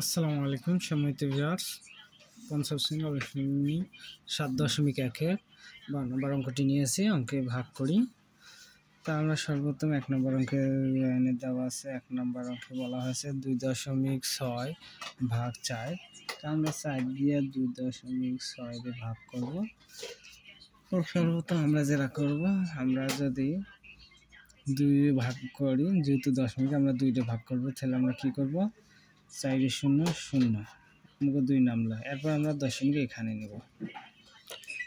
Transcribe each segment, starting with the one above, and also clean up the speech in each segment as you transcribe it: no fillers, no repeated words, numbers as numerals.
আসসালামু আলাইকুম সম্মানিত ভিউয়ার্স। পঞ্চম শ্রেণী অনুশীলনী ৭.১-এর ১২ নম্বর অঙ্কটি নিয়েছি। অঙ্কে ভাগ করি। তা আমরা সর্বপ্রথম ১ নম্বর অঙ্কের লাইনে দেওয়া আছে। ১ নম্বর অঙ্কে বলা হয়েছে ২.৬ ভাগ ৪। তা আমরা ৪ দিয়ে ২.৬ দিয়ে ভাগ করব। তো সর্বপ্রথম আমরা যেটা করব, আমরা যদি ২ ভাগ করি, যেহেতু দশমিক আমরা ২ দিয়ে ভাগ করব, তাহলে আমরা কি করব, ৪ 0 0 আমাকে ২ নামলো। এরপর আমরা দশমিক এখানে নেব।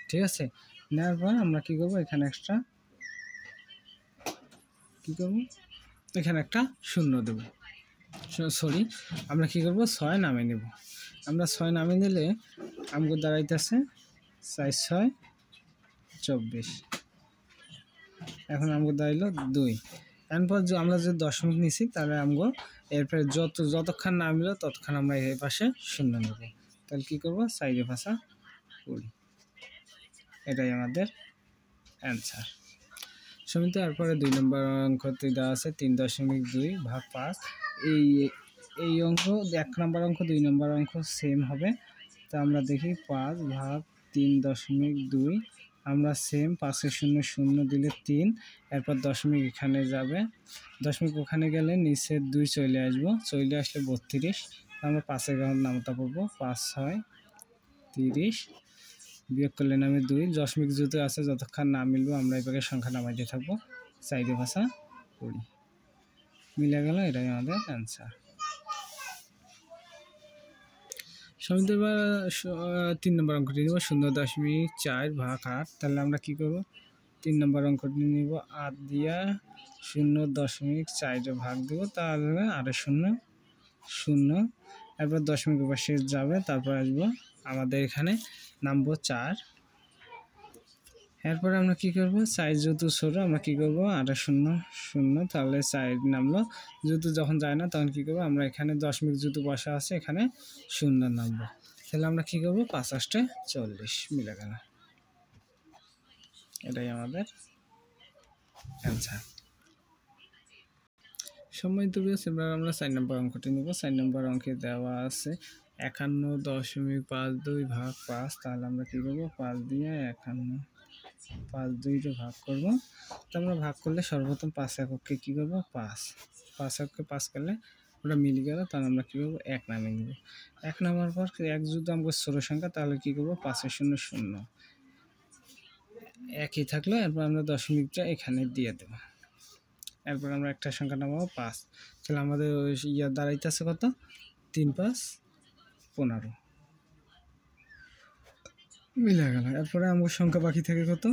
ঠিক আছে, নেওয়ার পর আমরা কি করব, এখানে একটা এখানে একটা শূন্য দেব। সরি, আমরা কি করব, ৬ নামে নেব। আমরা ৬ নামে নিলে আমাকে দাঁড়াইতেছে ৪ 6 24। এখন আমাকে দাঁড়াইলো ২। এরপর আমরা যদি দশমিক নিছি, তাহলে আমগো এরপরে যতক্ষণ না মিলো ততক্ষণ আমরা এই পাশে শূন্য নেব। তাহলে কি করব, ৪ ভাষা ২০। এটাই আমাদের অ্যান্সার। সমিত এরপরে ২ নম্বর অঙ্কতে দেওয়া আছে ৩.২ ভাগ ৫। এই অঙ্ক ১ নম্বর অঙ্ক ২ নম্বর অঙ্ক সেম হবে। তো আমরা দেখি ৫ ভাগ ৩.২। আমরা সেম ৫-এ ০ ০ দিলে ৩, এরপর দশমিক এখানে যাবে, দশমিক ওখানে গেলে নিচে ২ চলে আসবো, চলে আসলে ৩২। আমরা ৫-এর নামতা পড়বো, ৫ ৬ ৩০, বিয়োগ করলে নামে ২। দশমিক যেহেতু আছে, যতক্ষণ না মিলবো আমরা এভাবে সংখ্যা নামাইতে থাকবো। ৪ ভাষা ২০ মিলে গেল, এটাই আমাদের অ্যান্সার। সমিত এবার ৩ নম্বর অঙ্কটি নিব ০.৪ ভাগ ৮। তাহলে আমরা কি করব, ৩ নম্বর অঙ্কটি নিব ৮ দিয়া ০.৪ ভাগ দেব, তাহলে ৮ 0 0। এরপর দশমিক পাশে যাবে, তারপর আসবো আমাদের এখানে নামবো ৪। এরপরে আমরা কি করব, ৪ যেহেতু ছোট, আমরা কি করব, ৮ 0 0, তাহলে ৪ নামলো। যেহেতু যখন যায় না, তখন কি করব, আমরা এখানে দশমিক যেহেতু বসা আছে, এখানে 0 নামবো। তাহলে আমরা কি করব, ৫ ৮ 40 মিলে গেল, এটাই আমাদের অ্যান্সার। সম্মানিত ভিউয়ার্স, এবার আমরা ৪ নম্বর অঙ্কটি নিব। ৪ নম্বর অঙ্কে দেওয়া আছে ৫১.৫২ ভাগ ৫। তাহলে আমরা কি করব, ৫ দিয়ে ৫১ ৫ 2 ভাগ করব। তো আমরা ভাগ করলে সর্বপ্রথম ৫ এককে কি করব, ৫ এককে ৫ করলে ওটা মিলে গেল, তাহলে আমরা কি করব, ১ নামে নিব। ১ নামার পর ১ যদি আমাদের ছোট সংখ্যা, তাহলে কি করব, ৫-এ ০ ০ একই থাকলো। এরপর আমরা দশমিকটা এখানে দিয়ে দেব। এরপর আমরা একটা সংখ্যা নামাবো ৫। তাহলে আমাদের দাঁড়াইতেছে কত, ৩ ৫ ১৫ মিলে গেল। এরপরে আমার সংখ্যা বাকি থাকে কত,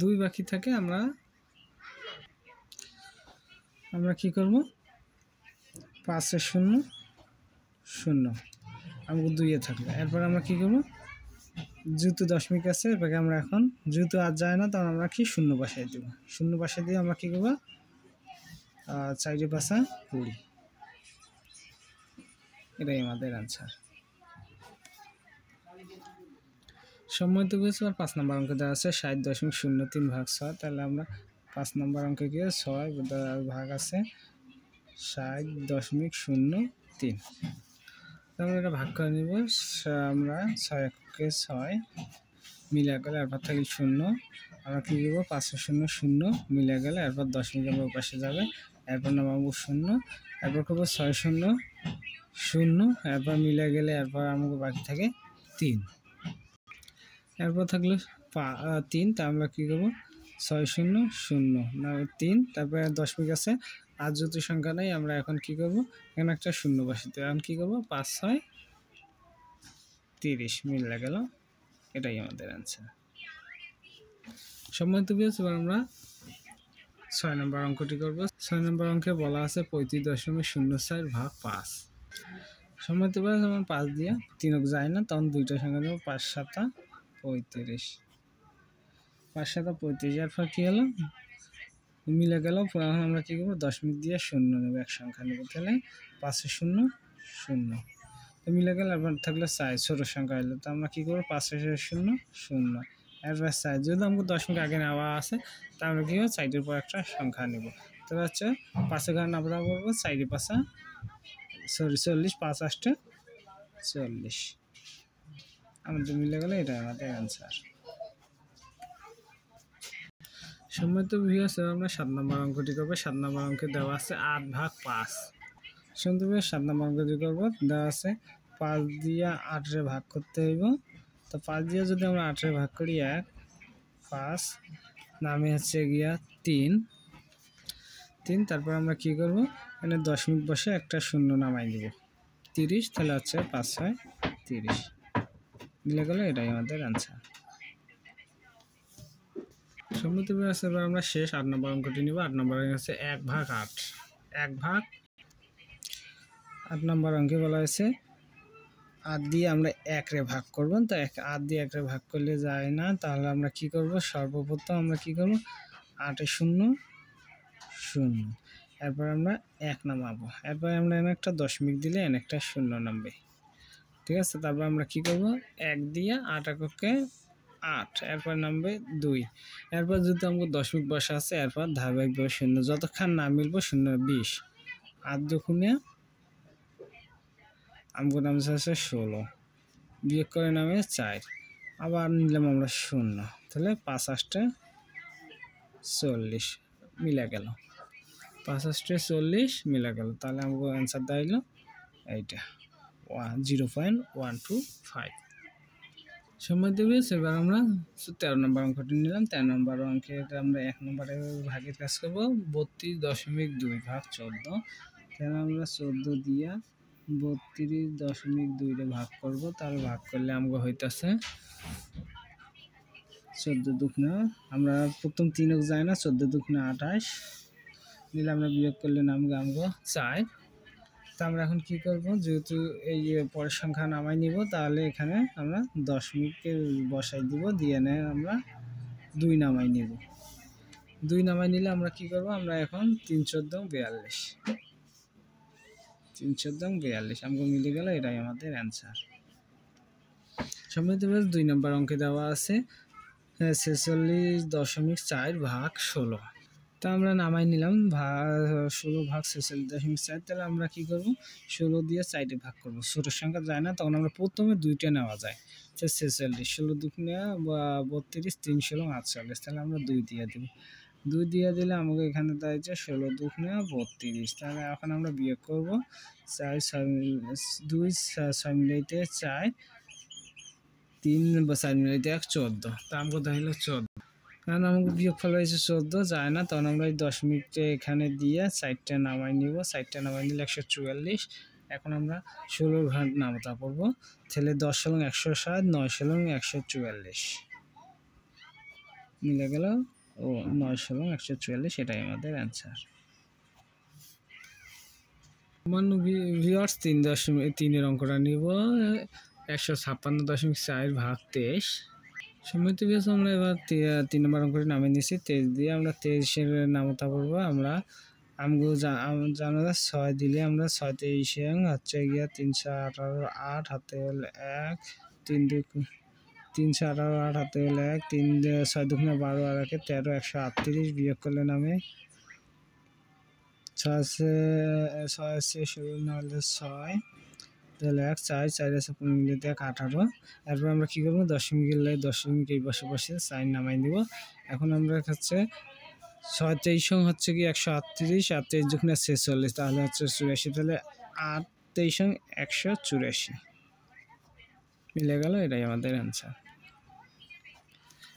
২ বাকি থাকে। আমরা কি করব, ৫-এ ০ ০ আমাকে ২-এ থাকলো। এরপর আমরা কি করব, যেহেতু দশমিক আছে, এরপরে আমরা এখন যেহেতু আর যায় না, তখন আমরা কি 0 বসাই দেব। 0 বসাই দিয়ে আমরা কি করব, ৪ ভাষা ২০, এটাই আমাদের অ্যান্সার। সম্মানিত বুঝেছি। আর ৫ নম্বর অঙ্কে দেওয়া আছে ৬০.০৩ ভাগ ৬। তাহলে আমরা ৫ নম্বর অঙ্কে গিয়ে ৬ ভাগ আছে ৬০.০৩। আমরা এটা ভাগ করে নিব। আমরা ৬ এককে ৬ মিলে গেলে এরপর থাকি 0। আমরা কী করবো, ৫-এ ০ ০ মিলে গেলে এরপর দশমিক আমরা পাশে যাবে, এরপর নামাবো ০। এরপর করবো ৬ 0 0, এরপর মিলে গেলে এরপর আমাকে বাকি থাকে ৩। এরপর থাকলো ৩, তা আমরা কী করবো, ৬ 0 0 না ৩, তারপরে দশমিক আছে। আর যেহেতু সংখ্যা নেই, আমরা এখন কি করব, এখানে একটা 0 বসাতে। এখন কী করবো, ৫ ৬ ৩০ মিলে গেল, এটাই আমাদের অ্যান্সার। সম্মানিত ভিউয়ার্স, এবার আমরা ৬ নম্বর অঙ্কটি করব। ৬ নম্বর অঙ্কে বলা আছে ৩৫.০৪ ভাগ ৫। সম্মানিত ভিউয়ার্স, আমার ৫ দিয়ে ৩ যায় না, তখন দুইটা সংখ্যা দেবো, ৫ ৭ ৩৫, ৫ ৭ ৩৫। এরপর কী হলো, মিলে গেল। এখন আমরা কী করবো, দশমিক দিয়ে 0 নেব, এক সংখ্যা নেব। তাহলে ৫-এ ০ ০ তো মিলে গেল। এরপর থাকলে ৪ ছোটো সংখ্যা এলো, তো আমরা কী করবো, ৫-এ ০ ০। এরপর ৪ যেহেতু আমাকে দশমিক আগে নেওয়া আছে, তা আমরা কী করবো, ৪-এর পর একটা সংখ্যা নেব। তাহলে হচ্ছে 5 এখানে আমরা করবো 4 5 40 5 8 40 আমাদের মিলে গেল, এটা আমাদের অ্যান্সার। সম্মানিত ভিউয়ার্স, আমরা 7 নম্বর অঙ্কটি করবো। 7 নম্বর অঙ্কে দেওয়া আছে 8 ভাগ 5। শুনতে পেয়ে 7 নম্বর অঙ্কটি করবো। দেওয়া আছে 5 দিয়ে 8 রে ভাগ করতে হইব। তো 5 দিয়ে যদি আমরা 8 রে ভাগ করি 1, 5 নামে হচ্ছে গিয়া 3, তারপর আমরা কি করব, এখানে দশমিক বসে একটা শূন্য নামাই দিব 30, তাহলে হচ্ছে 5 6 30 মিলে গেল, এটাই আমাদের অ্যান্সার। সম্মতি আছে, এবার আমরা শেষ 8 নম্বর অঙ্কটি নিব। 8 নম্বর অঙ্ক হচ্ছে 1 ভাগ 8। 1 ভাগ 8 নম্বর অঙ্কে বলা হয়েছে 8 দিয়ে আমরা 1 রে ভাগ করব। তো 8 দিয়ে 1 রে ভাগ করলে যায় না, তাহলে আমরা কি করব, সর্বপ্রথম আমরা কি করব, 8 এ 0 0, এরপর আমরা 1 নামাবো, এরপর আমরা এখানে একটা দশমিক দিলে এখানে একটা শূন্য নামবে, ঠিক আছে। তারপর আমরা কি করব, 1 দিয়ে 8 এককে 8, এরপর নামবে 2, এরপর যদি আমাকে দশমিক বসা আছে এরপর ধারাবাহিকভাবে শূন্য, যতক্ষণ না মিলবো 0 20, 8 দুগুণে আমাকে নামছে 16, বিয়োগ করে নামে 4, আবার নিলাম আমরা 0, তাহলে 5 8 40 মিলে গেল, 5 8 40 মিলে গেল। তাহলে আমাকে অ্যান্সার দাঁড়াইলো এইটা 0.125। সময় দেবে। এবার আমরা 13 নম্বর অঙ্কটি নিলাম। 13 নম্বর অঙ্কে আমরা 1 নম্বরে ভাগের কাজ করবো। 32.2 ভাগ 14, তাহলে আমরা 14 দিয়া 32.2 ভাগ করব। তাহলে ভাগ করলে আমাকে হইতেছে 14 দুগুণে, আমরা প্রথম 3 যায় না, 14 দুগুণে 28 নিলে আমরা বিয়োগ করলে নামবে আমাকে 4। তা আমরা এখন কি করব, যেহেতু এই পরের সংখ্যা নামাই নিব, তাহলে এখানে আমরা দশমিককে বসাই দিব, দিয়ে নেয় আমরা 2 নামাই নিব। 2 নামাই নিলে আমরা কি করব, আমরা এখন 3 14 42, 3 14 42 আমাকে মিলে গেল, এটাই আমাদের অ্যান্সার। সম্মানিত ভিউয়ার্স, 2 নম্বর অঙ্কে দেওয়া আছে 46.4 ভাগ 16। তা আমরা নামাই নিলাম 16 ভাগ 46.4, তাহলে আমরা কি করব, 16 দিয়ে 4 ভাগ করব। ছোট সংখ্যা যায় না, তখন আমরা প্রথমে 2টা নেওয়া যায়, 46, 16 দুগুণে 32, 3 16 48, তাহলে আমরা 2 দিয়ে দেব। 2 দিয়ে দিলে আমাকে এখানে দাঁড়িয়েছে 16 দুগুণে 32, তাহলে এখন আমরা বিয়োগ করব 4 6 2 6 মিলাইতে 4, 3 বা 4 মিলাইতে 1 14, তা আমাকে দাঁড়াইলো 14, কারণ আমাকে বিয়োগফল হয়েছে 14 যায় না, তখন আমরা এই দশমিকটা এখানে দিয়ে 4টা নামাই নিব, 4টা নামাই নিলে 144। এখন আমরা 16 ঘাট নামতা পড়বো, তাহলে 10 16 160, 9 16 144 মিলে গেল, ও 9 16 144, এটাই আমাদের অ্যান্সার। ভিউয়ার্স 3.3 অঙ্কটা নিব, 156.4 ভাগ 23। সম্মিলিত ভিউয়ার্স, আমরা এবার 3 নম্বর অঙ্কটি নামিয়ে নিয়েছি। 23 দিয়ে আমরা 23-এর নামতা করবো। আমরা জানা যায় 6 দিলে আমরা 6 23 হচ্ছে গিয়া 318 8 হাতে হলে 1, 3 318 8 হাতে হলে 1, 3 6 দুগুণে 12 আর 1 13, 138 বিয়োগ করলে নামে 6 শুরু না হলে 6, তাহলে 1 4 4 আছে 15 মিলে 18। এরপর আমরা কি করবো, দশমিক এই পাশে 4 নামাই দিব। এখন আমরা হচ্ছে 6 23 হচ্ছে কি 138, 38 যখন 46, তাহলে হচ্ছে 84, তাহলে 8 23 184 মিলে গেল, এটাই আমাদের অ্যান্সার।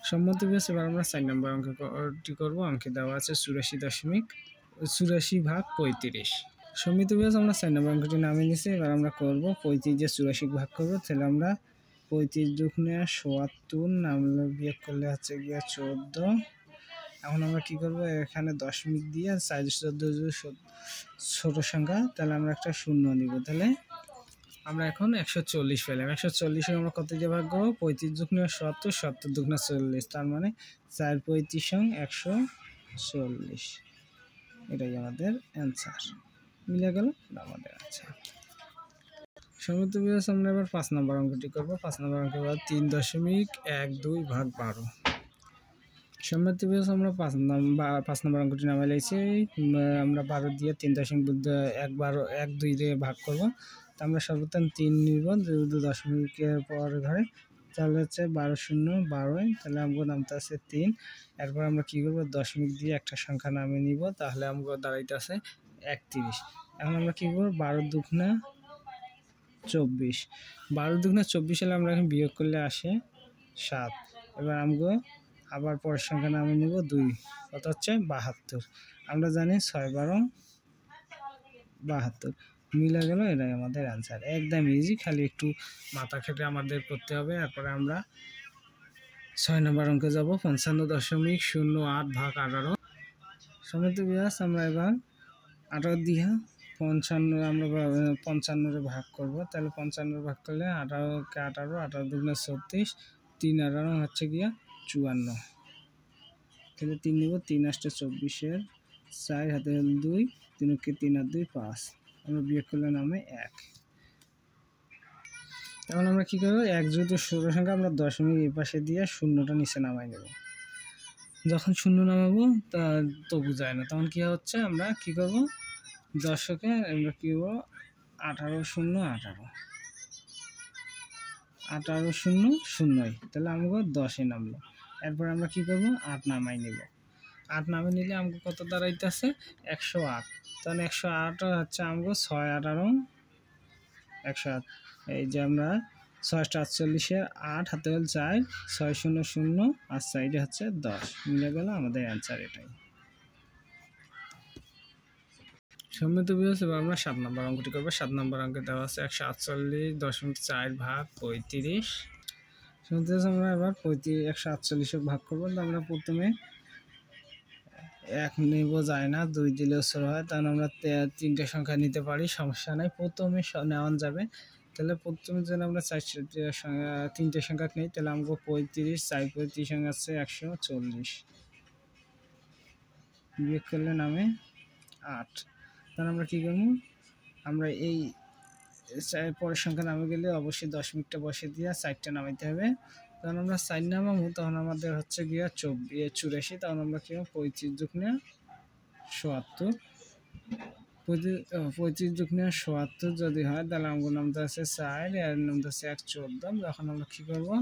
সম্মতি বেশ। এবার আমরা 4 নম্বর অঙ্কটি করবো। অঙ্কে দেওয়া আছে 84 ভাগ 35। সমিতি বেশ, আমরা 4 নম্বর অঙ্কটি নামিয়ে নিচ্ছি। এবার আমরা করবো 35 দিয়ে 84 ভাগ করবো, তাহলে আমরা 35 দুগুণে 77 নামলে বিয়োগ করলে হচ্ছে গিয়ে 14। এখন আমরা কি করব, এখানে দশমিক দিয়ে 4 14 ছোট সংখ্যা, তাহলে আমরা একটা শূন্য নিব, তাহলে আমরা এখন 140 পেলাম। 140 আমরা কত দিয়ে ভাগ করবো, 35 দুগুণে 70, 70 দুগুণে 40, তার মানে 4 35 140, এটাই আমাদের অ্যান্সার। মিলে গেল, আমাদের অ্যান্সার। সমস্ত বিভাগ আমরা এবার 5 নম্বর অঙ্কটি করবো। 5 নম্বর অঙ্ক 3.12 ভাগ 12। সম্মানিত ভিউয়ার্স, আমরা 5 নম্বর অঙ্কটি নামাই লাইছি। আমরা 12 দিয়ে 3.1 দিয়ে ভাগ করব। তো আমরা সর্বপ্রথম 3 নিব, 2 দশমিকের পর ঘরে, তাহলে হচ্ছে 12 শূন্য 12, তাহলে আমগো নামতে আছে 3। এরপর আমরা কি করব, দশমিক দিয়ে একটা সংখ্যা নামিয়ে নিব, তাহলে আমগো দাঁড়াইতে আছে 31। এখন আমরা কি করব, 12 দুগুণা 24, 12 দুগুণা 24 হলে আমরা এখন বিয়োগ করলে আসে 7। এবার আমগো আবার পরের সংখ্যা নামিয়ে নিব 2, কত হচ্ছে 72। আমরা জানি 6 12 72, মিলে গেল, এটাই আমাদের অ্যান্সার। একদম ইজি, খালি একটু মাথা খেটে আমাদের করতে হবে। এরপরে আমরা 6 নম্বর অঙ্কে যাব, 55.08 ভাগ 18। সম্মানিত ভিউয়ার্স, আমরা এবার 18 দিয়ে 55 আমরা 55 ভাগ করব। তাহলে 55 ভাগ করলে 18কে 18, 18 দুগুণে 36, 3 18 হচ্ছে গিয়া 54। তাহলে 3 নিব, 3 8 24, 4 হাতে 2, 3 কে 3 আর 2 5, আমরা বিয়োগ করলে নামে 1। তখন আমরা কি করব, 1 যেহেতু ষোলো সংখ্যা, আমরা দশমিক এই পাশে দিয়ে শূন্যটা নিচে নামাই নেব। যখন শূন্য নামাবো তা তবু যায় না, তখন কি হচ্ছে, আমরা কি করব, দশকে আমরা কি করব, 18 0 18, 18 0 0, তাহলে আমাকে 10-এ নামলো। এরপর আমরা কি করব, 8 নামাই নেব। 8 নামিয়ে নিলে আমাকে কত দাঁড়াইতেছে, 108। তখন 108 হচ্ছে আমাকে 6 18 108। এই যে আমরা 6 48, 8 হাতে হল 4, 6 0 0 আর সাইডে হচ্ছে 10, মিলে গেল আমাদের অ্যান্সার এটাই। সম্মিলিত ভিউয়ার্স, এবার আমরা 7 নম্বর অঙ্কটি করবো। 7 নম্বর অঙ্কে দেওয়া আছে 148.4 ভাগ 35। আমরা এবার 148 ভাগ করবো। আমরা প্রথমে 1 নেব, যায় না, 2 দিলেও ছোট হয়, তখন আমরা 3টে সংখ্যা নিতে পারি, সমস্যা নাই, প্রথমে নেওয়া যাবে। তাহলে প্রথমে যদি আমরা 3টে সংখ্যা নিই, তাহলে আমাকে 35, 4 35 সংখ্যা আছে 140, বিয়োগ করলে নামে 8। তাহলে আমরা কী করবো, আমরা এই পরের সংখ্যা নামে গেলে অবশ্যই দশমিকটা বসে দিয়ে 4টে নামাইতে হবে। তখন আমরা 4 নামাবো, তখন আমাদের হচ্ছে গিয়া 84। তখন আমরা কি 35 দুগুণে 77, 35 দুগুণে 77 যদি হয়, তাহলে আমাদের নামতে আছে 4, আর নামতে আছে 114। যখন আমরা কী করবো,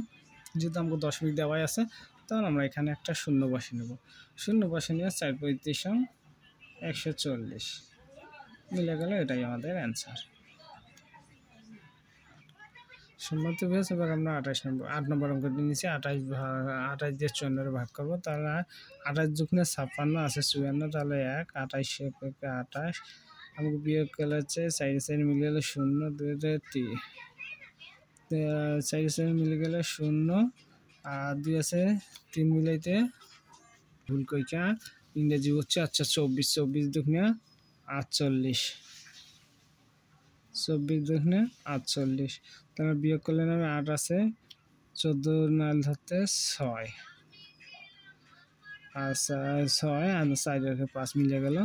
যেহেতু আমাকে দশমিক দেওয়াই আছে, তখন আমরা এখানে একটা শূন্য বসে নেব। শূন্য বসে নিয়ে 4 35 140, মিলে গেল, এটাই আমাদের অ্যান্সার। সম্মানিত ভিউয়ার্স, এবার আমরা 8 নম্বর অঙ্কটি নিচ্ছি। 28 দিয়ে 54 ভাগ করবো। তাহলে 28 দুগুণে 56 আছে 54, তাহলে 1, 28 28, আমাকে বিয়োগ করলে হচ্ছে 4 4 মিলে গেলে 0, 2 3, 4 4 মিলে গেলে 0, আর 2 আছে 3 মিলাইতে ভুল কইকা ইংরেজি হচ্ছে, আচ্ছা 24, 24 দুগুণে 48, 24 দুগুণে 48, তাহলে বিয়োগ করলে নামে 8 আছে, 14 নাল ধরতে 6, আর 6 আর 4 5 মিলে গেল।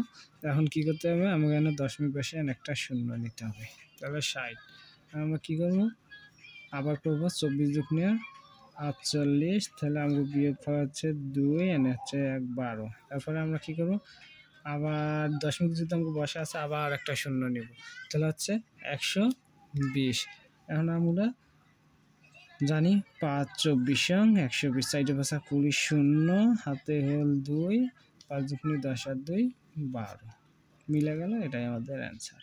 এখন কি করতে হবে, আমাকে এখানে দশমিক বসে একটা শূন্য নিতে হবে, তাহলে 60। আমরা কি করব, আবার করবো 24 দুগুণে 48, তাহলে আমাকে বিয়োগ করা হচ্ছে 2, এনে হচ্ছে 1 12। তারপরে আমরা কি করব, আবার দশমিক যদি আমাকে বসে আছে, আবার একটা শূন্য নেব, তাহলে হচ্ছে 120। এখন আমরা জানি 5 24 120, সাইডে বসা 20 0, হাতে হল 2, 5 দুগুণে 10 আর 2 12, মিলে গেল, এটাই আমাদের অ্যান্সার।